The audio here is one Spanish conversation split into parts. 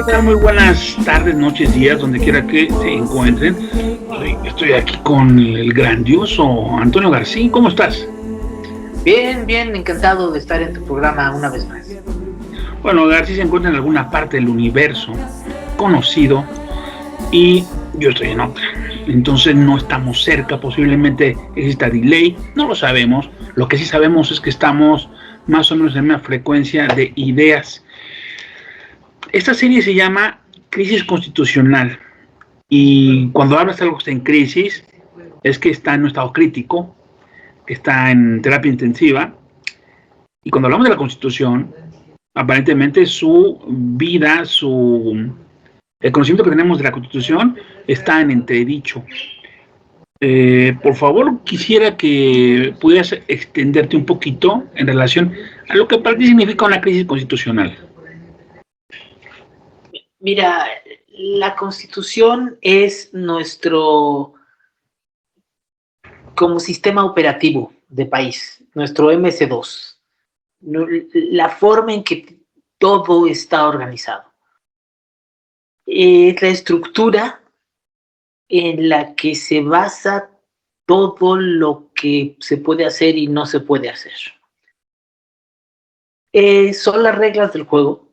tal? Muy buenas tardes, noches, días, donde quiera que se encuentren. Estoy aquí con el grandioso Antonio García. ¿Cómo estás? Bien, bien, encantado de estar en tu programa una vez más. Bueno, García se encuentra en alguna parte del universo conocido y yo estoy en otra. Entonces no estamos cerca, posiblemente exista delay, no lo sabemos. Lo que sí sabemos es que estamos más o menos en una frecuencia de ideas. Esta serie se llama Crisis Constitucional. Y cuando hablas de algo que está en crisis, es que está en un estado crítico, que está en terapia intensiva. Y cuando hablamos de la Constitución, aparentemente su vida, el conocimiento que tenemos de la Constitución está en entredicho. Por favor, quisiera que pudieras extenderte un poquito en relación a lo que para ti significa una crisis constitucional. Mira, la Constitución es nuestro, como sistema operativo de país, nuestro MS2, la forma en que todo está organizado. Es la estructura en la que se basa todo lo que se puede hacer y no se puede hacer. Son las reglas del juego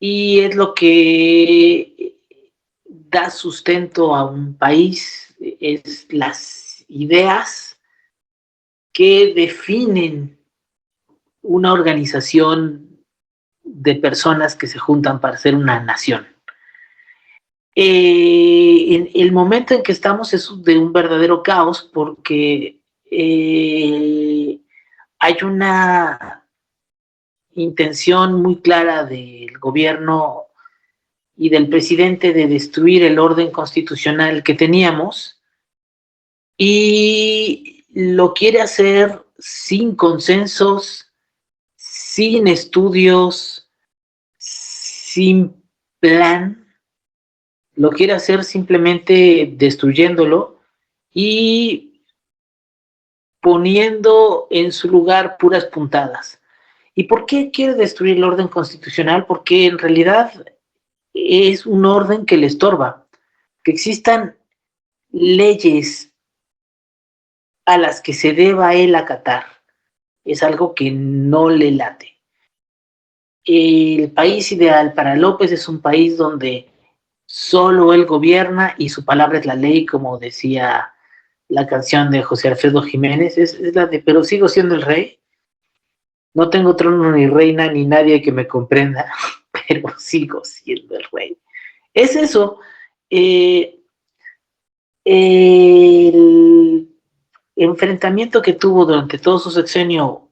y es lo que da sustento a un país, es las ideas que definen una organización de personas que se juntan para ser una nación. En el momento en que estamos es de un verdadero caos porque hay una intención muy clara del gobierno y del presidente de destruir el orden constitucional que teníamos y lo quiere hacer sin consensos, sin estudios, sin plan, lo quiere hacer simplemente destruyéndolo y poniendo en su lugar puras puntadas. ¿Y por qué quiere destruir el orden constitucional? Porque en realidad es un orden que le estorba. Que existan leyes a las que se deba él acatar es algo que no le late. El país ideal para López es un país donde solo él gobierna y su palabra es la ley, como decía la canción de José Alfredo Jiménez, es la de pero sigo siendo el rey, no tengo trono ni reina ni nadie que me comprenda, pero sigo siendo el rey. Es eso. Eh, el enfrentamiento que tuvo durante todo su sexenio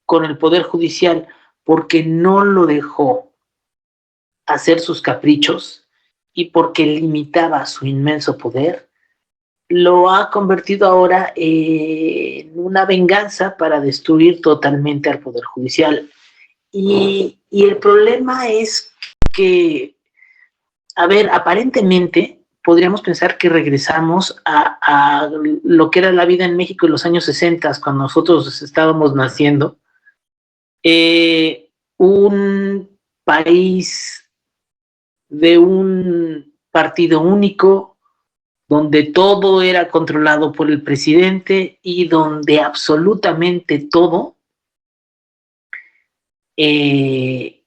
con el Poder Judicial porque no lo dejó hacer sus caprichos y porque limitaba su inmenso poder, lo ha convertido ahora en una venganza para destruir totalmente al Poder Judicial. Y el problema es que, a ver, aparentemente podríamos pensar que regresamos a lo que era la vida en México en los años 60, cuando nosotros estábamos naciendo. Un país de un partido único, donde todo era controlado por el presidente y donde absolutamente todo eh,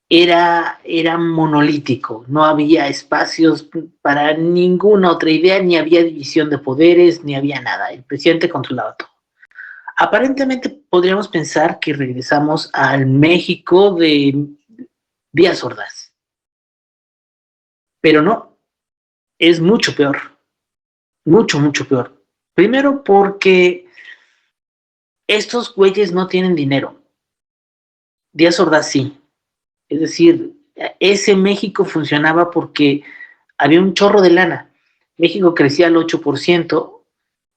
era monolítico, no había espacios para ninguna otra idea, ni había división de poderes, ni había nada, el presidente controlaba todo. Aparentemente podríamos pensar que regresamos al México de Díaz Ordaz, pero no, es mucho peor, mucho, mucho peor. Primero porque estos güeyes no tienen dinero, Díaz Ordaz sí, es decir, ese México funcionaba porque había un chorro de lana. México crecía al 8%.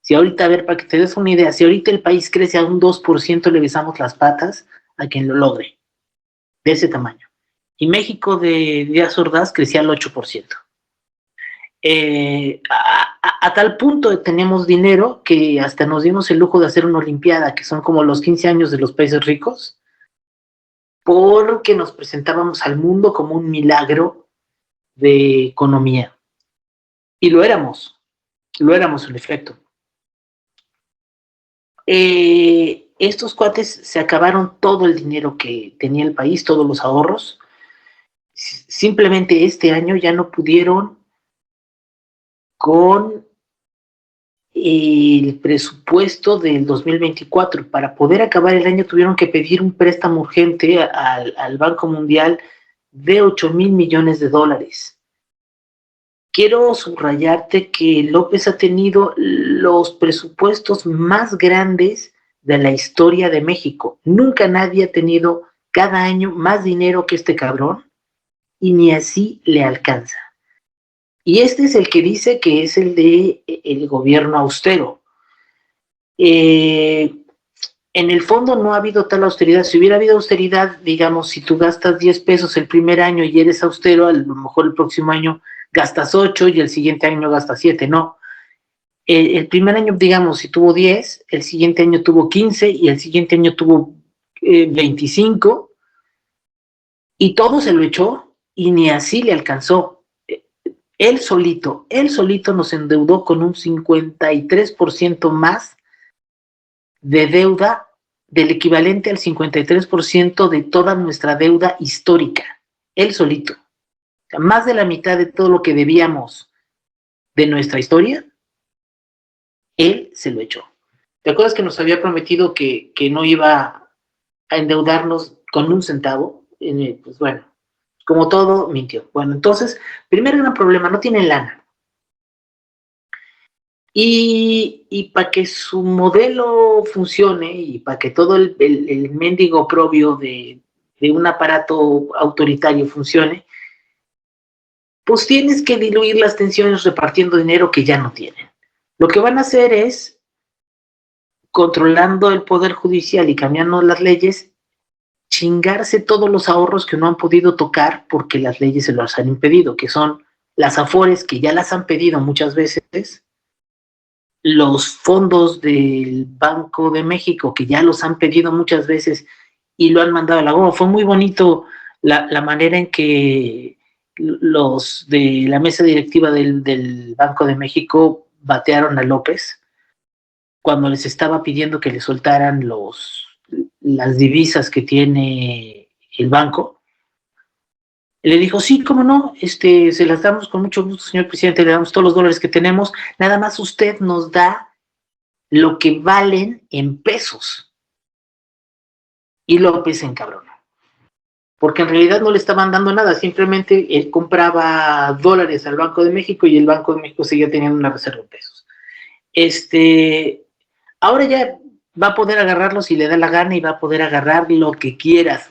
Si ahorita, a ver, para que te des una idea, si ahorita el país crece a un 2%, le besamos las patas a quien lo logre, de ese tamaño. Y México de Díaz Ordaz crecía al 8%. A tal punto tenemos dinero que hasta nos dimos el lujo de hacer una olimpiada, que son como los 15 años de los países ricos. porque nos presentábamos al mundo como un milagro de economía. Y lo éramos en efecto. Estos cuates se acabaron todo el dinero que tenía el país, todos los ahorros. Simplemente este año ya no pudieron con el presupuesto del 2024. Para poder acabar el año tuvieron que pedir un préstamo urgente al Banco Mundial de 8,000 millones de dólares. Quiero subrayarte que López ha tenido los presupuestos más grandes de la historia de México. Nunca nadie ha tenido cada año más dinero que este cabrón y ni así le alcanza. Y este es el que dice que es el de el gobierno austero. En el fondo no ha habido tal austeridad. Si hubiera habido austeridad, digamos, si tú gastas 10 pesos el primer año y eres austero, a lo mejor el próximo año gastas 8 y el siguiente año gastas 7. No. El primer año, digamos, si tuvo 10, el siguiente año tuvo 15 y el siguiente año tuvo 25 y todo se lo echó y ni así le alcanzó. Él solito nos endeudó con un 53% más de deuda, del equivalente al 53% de toda nuestra deuda histórica. Él solito. O sea, más de la mitad de todo lo que debíamos de nuestra historia, él se lo echó. ¿Te acuerdas que nos había prometido que no iba a endeudarnos con un centavo? Pues bueno, como todo, mintió. Bueno, entonces, primer gran problema, no tienen lana. Y para que su modelo funcione y para que todo el mendigo oprobio de un aparato autoritario funcione, pues tienes que diluir las tensiones repartiendo dinero que ya no tienen. Lo que van a hacer es, controlando el poder judicial y cambiando las leyes, chingarse todos los ahorros que no han podido tocar porque las leyes se los han impedido, que son las afores que ya las han pedido muchas veces, los fondos del Banco de México, que ya los han pedido muchas veces y lo han mandado a la goma. Fue muy bonito la manera en que los de la mesa directiva del Banco de México batearon a López cuando les estaba pidiendo que le soltaran las divisas que tiene el banco. Le dijo, sí, cómo no, se las damos con mucho gusto, señor presidente, le damos todos los dólares que tenemos, nada más usted nos da lo que valen en pesos. Y López se encabronó. Porque en realidad no le estaban dando nada, simplemente él compraba dólares al Banco de México y el Banco de México seguía teniendo una reserva de pesos. Ahora ya va a poder agarrarlo si le da la gana y va a poder agarrar lo que quieras.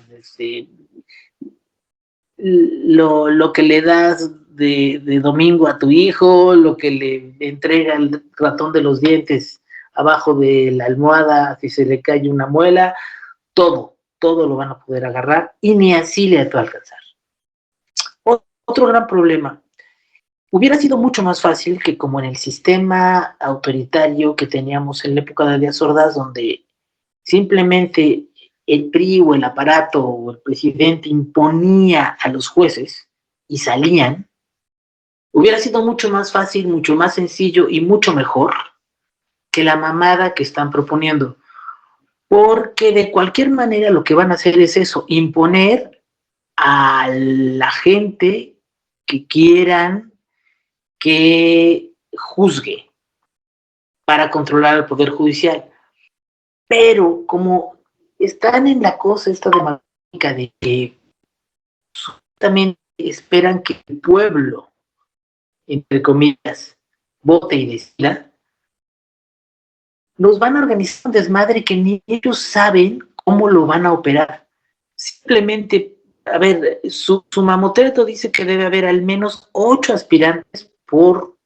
Lo que le das de domingo a tu hijo, lo que le entrega el ratón de los dientes abajo de la almohada si se le cae una muela, todo lo van a poder agarrar y ni así le va a alcanzar. Otro gran problema. Hubiera sido mucho más fácil que como en el sistema autoritario que teníamos en la época de Díaz Ordaz, donde simplemente el PRI o el aparato o el presidente imponía a los jueces y salían, hubiera sido mucho más fácil, mucho más sencillo y mucho mejor que la mamada que están proponiendo. Porque de cualquier manera lo que van a hacer es eso, imponer a la gente que quieran que juzgue para controlar el poder judicial. Pero como están en la cosa esta democrática de que también esperan que el pueblo, entre comillas, vote y decida, nos van a organizar un desmadre que ni ellos saben cómo lo van a operar. Simplemente, a ver, su mamotreto dice que debe haber al menos 8 aspirantes por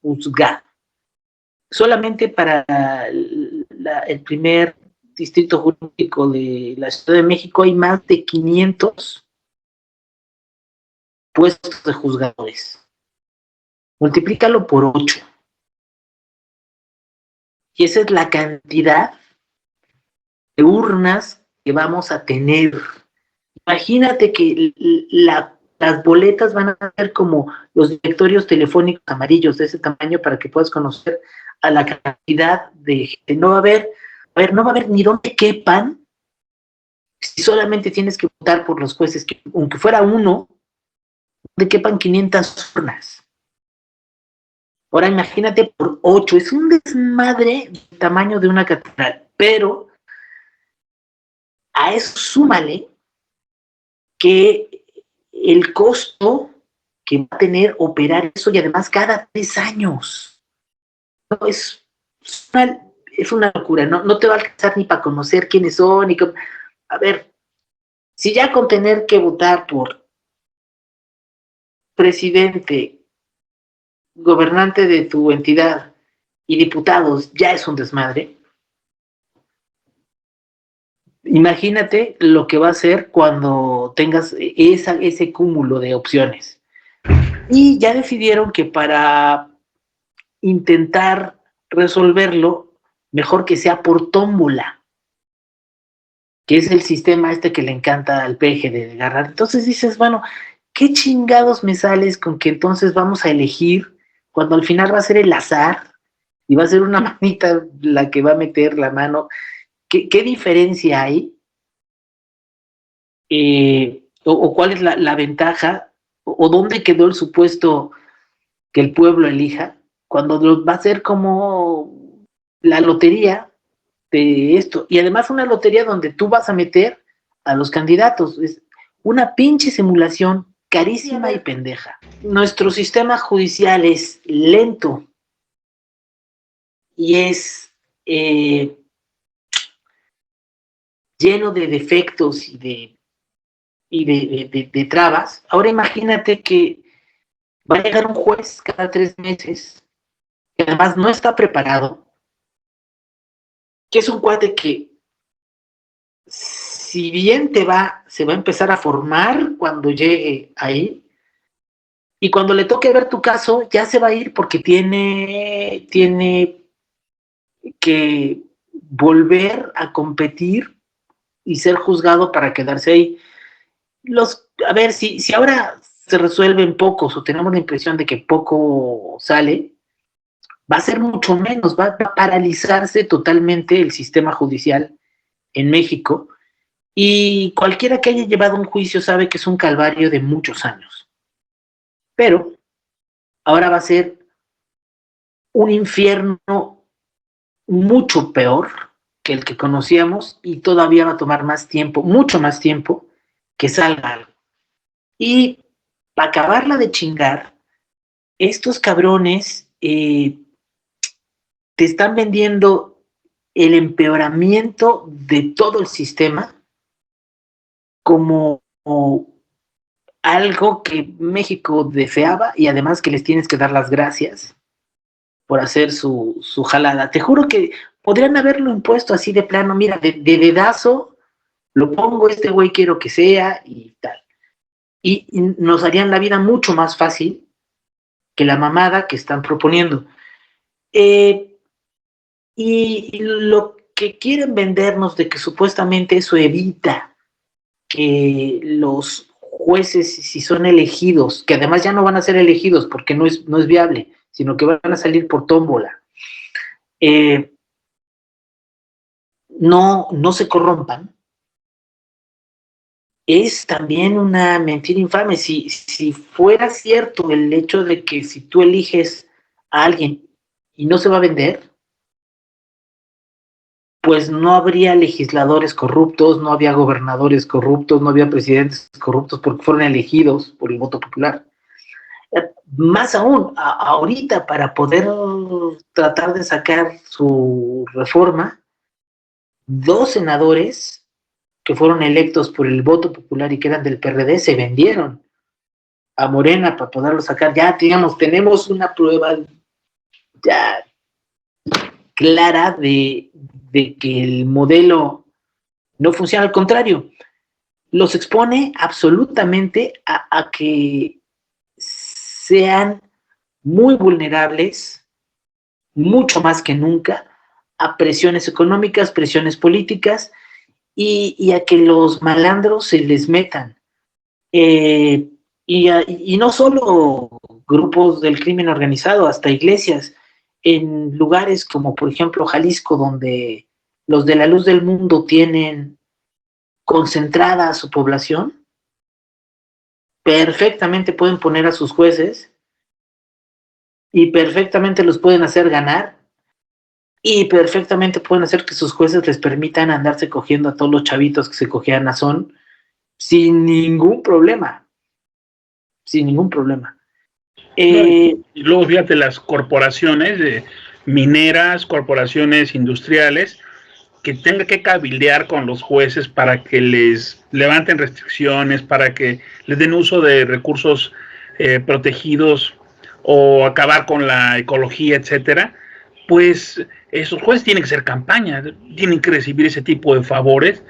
juzgar. Solamente para el primer distrito jurídico de la Ciudad de México hay más de 500 puestos de juzgadores. Multiplícalo por 8. Y esa es la cantidad de urnas que vamos a tener Imagínate que las boletas van a ser como los directorios telefónicos amarillos de ese tamaño para que puedas conocer a la cantidad de gente. No va a haber ni dónde quepan si solamente tienes que votar por los jueces, que aunque fuera uno, donde quepan 500 urnas. Ahora imagínate por 8, es un desmadre del tamaño de una catedral, pero a eso súmale que el costo que va a tener operar eso, y además cada 3 años. No, es una locura, no te va a alcanzar ni para conocer quiénes son. A ver, si ya con tener que votar por presidente, gobernante de tu entidad y diputados ya es un desmadre, imagínate lo que va a ser cuando tengas ese cúmulo de opciones. Y ya decidieron que para intentar resolverlo, mejor que sea por tómbola, que es el sistema este que le encanta al peje de agarrar. Entonces dices, bueno, ¿qué chingados me sales con que entonces vamos a elegir cuando al final va a ser el azar y va a ser una manita la que va a meter la mano? ¿Qué diferencia hay? O cuál es la ventaja, o dónde quedó el supuesto que el pueblo elija, cuando va a ser como la lotería de esto. Y además una lotería donde tú vas a meter a los candidatos. Es una pinche simulación carísima y pendeja. Nuestro sistema judicial es lento y es lleno de defectos y de trabas. Ahora imagínate que va a llegar un juez cada 3 meses, que además no está preparado, que es un cuate que, si bien se va a empezar a formar cuando llegue ahí, y cuando le toque ver tu caso, ya se va a ir porque tiene que volver a competir y ser juzgado para quedarse ahí. A ver, si ahora se resuelven pocos o tenemos la impresión de que poco sale, va a ser mucho menos, va a paralizarse totalmente el sistema judicial en México, y cualquiera que haya llevado un juicio sabe que es un calvario de muchos años. Pero ahora va a ser un infierno mucho peor que el que conocíamos, y todavía va a tomar más tiempo, mucho más tiempo, que salga algo. Y para acabarla de chingar, estos cabrones te están vendiendo el empeoramiento de todo el sistema como algo que México deseaba, y además que les tienes que dar las gracias por hacer su jalada. Te juro que podrían haberlo impuesto así de plano, mira, de dedazo, lo pongo, este güey quiero que sea y tal. Y nos harían la vida mucho más fácil que la mamada que están proponiendo. Y lo que quieren vendernos de que supuestamente eso evita que los jueces, si son elegidos, que además ya no van a ser elegidos porque no es viable, sino que van a salir por tómbola, no se corrompan, es también una mentira infame. Si fuera cierto el hecho de que si tú eliges a alguien y no se va a vender, pues no habría legisladores corruptos, no había gobernadores corruptos, no había presidentes corruptos porque fueron elegidos por el voto popular. Más aún, ahorita para poder tratar de sacar su reforma, 2 senadores que fueron electos por el voto popular y que eran del PRD se vendieron a Morena para poderlo sacar. Ya, digamos, tenemos una prueba ya clara de que el modelo no funciona. Al contrario, los expone absolutamente a que sean muy vulnerables, mucho más que nunca, a presiones económicas, presiones políticas, y a que los malandros se les metan. Y no solo grupos del crimen organizado, hasta iglesias, en lugares como por ejemplo Jalisco, donde los de la luz del mundo tienen concentrada a su población, perfectamente pueden poner a sus jueces y perfectamente los pueden hacer ganar y perfectamente pueden hacer que sus jueces les permitan andarse cogiendo a todos los chavitos que se cogían a Son sin ningún problema. Sin ningún problema. No, y luego fíjate, las corporaciones mineras, corporaciones industriales, que tenga que cabildear con los jueces para que les levanten restricciones, para que les den uso de recursos protegidos o acabar con la ecología, etcétera, pues esos jueces tienen que hacer campaña, tienen que recibir ese tipo de favores,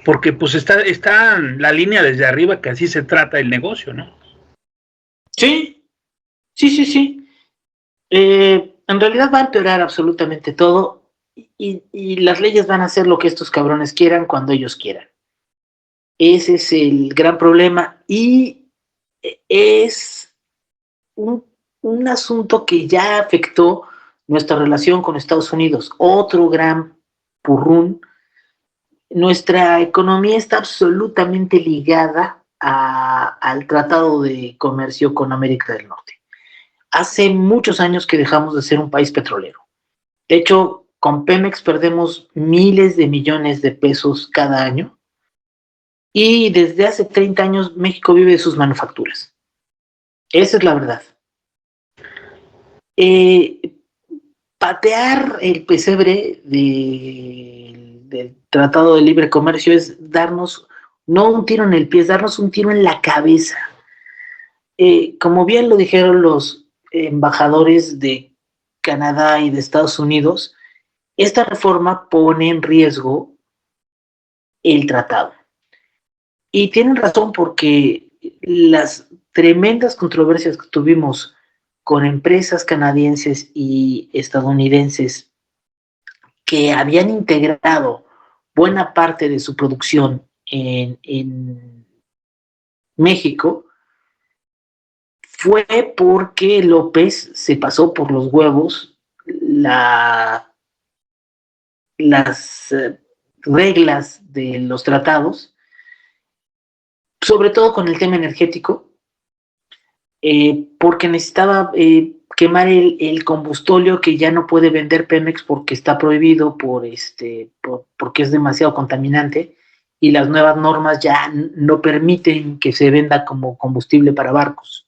porque pues está la línea desde arriba que así se trata el negocio, ¿no? Sí. En realidad va a empeorar absolutamente todo y las leyes van a hacer lo que estos cabrones quieran cuando ellos quieran. Ese es el gran problema y es un asunto que ya afectó nuestra relación con Estados Unidos. Otro gran purrún. Nuestra economía está absolutamente ligada al Tratado de Comercio con América del Norte. Hace muchos años que dejamos de ser un país petrolero. De hecho, con Pemex perdemos miles de millones de pesos cada año y desde hace 30 años México vive de sus manufacturas. Esa es la verdad. Patear el pesebre del Tratado de Libre Comercio es darnos no un tiro en el pie, es darnos un tiro en la cabeza. Como bien lo dijeron los embajadores de Canadá y de Estados Unidos, esta reforma pone en riesgo el tratado. Y tienen razón porque las tremendas controversias que tuvimos con empresas canadienses y estadounidenses que habían integrado buena parte de su producción en México, fue porque López se pasó por los huevos las reglas de los tratados, sobre todo con el tema energético, porque necesitaba quemar el combustóleo que ya no puede vender Pemex porque está prohibido porque es demasiado contaminante y las nuevas normas ya no permiten que se venda como combustible para barcos.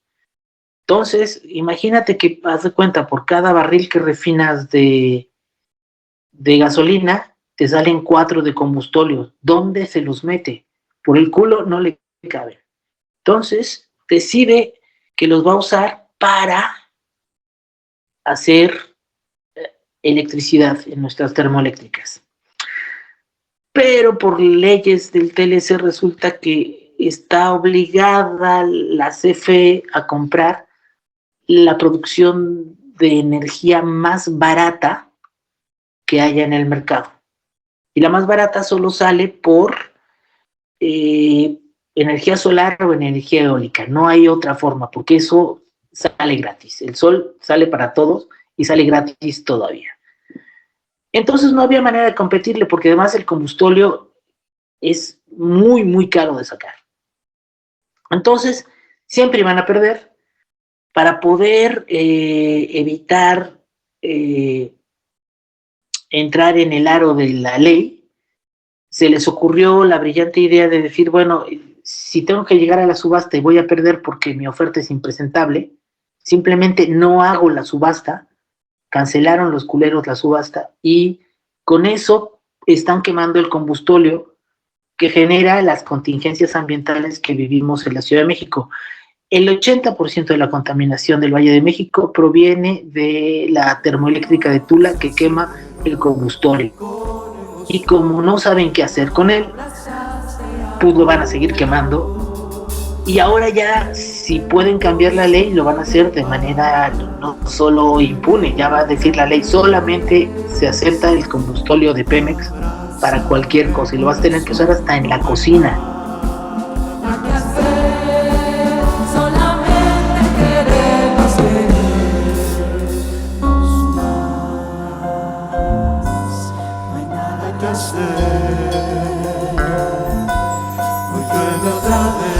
Entonces, imagínate que, haz de cuenta, por cada barril que refinas de gasolina, te salen 4 de combustóleo. ¿Dónde se los mete? Por el culo no le cabe. Entonces, decide que los va a usar para hacer electricidad en nuestras termoeléctricas. Pero por leyes del TLC resulta que está obligada la CFE a comprar la producción de energía más barata que haya en el mercado. Y la más barata solo sale por energía solar o energía eólica. No hay otra forma, porque eso sale gratis. El sol sale para todos y sale gratis todavía. Entonces no había manera de competirle, porque además el combustóleo es muy, muy caro de sacar. Entonces, siempre iban a perder. Para poder evitar entrar en el aro de la ley, se les ocurrió la brillante idea de decir, bueno, si tengo que llegar a la subasta y voy a perder porque mi oferta es impresentable, simplemente no hago la subasta. Cancelaron los culeros la subasta y con eso están quemando el combustóleo que genera las contingencias ambientales que vivimos en la Ciudad de México. El 80% de la contaminación del Valle de México proviene de la termoeléctrica de Tula, que quema el combustóleo. Y como no saben qué hacer con él, pues lo van a seguir quemando. Y ahora ya, si pueden cambiar la ley, lo van a hacer de manera no solo impune. Ya va a decir la ley, solamente se acepta el combustóleo de Pemex para cualquier cosa y lo vas a tener que usar hasta en la cocina. Muy otra vez.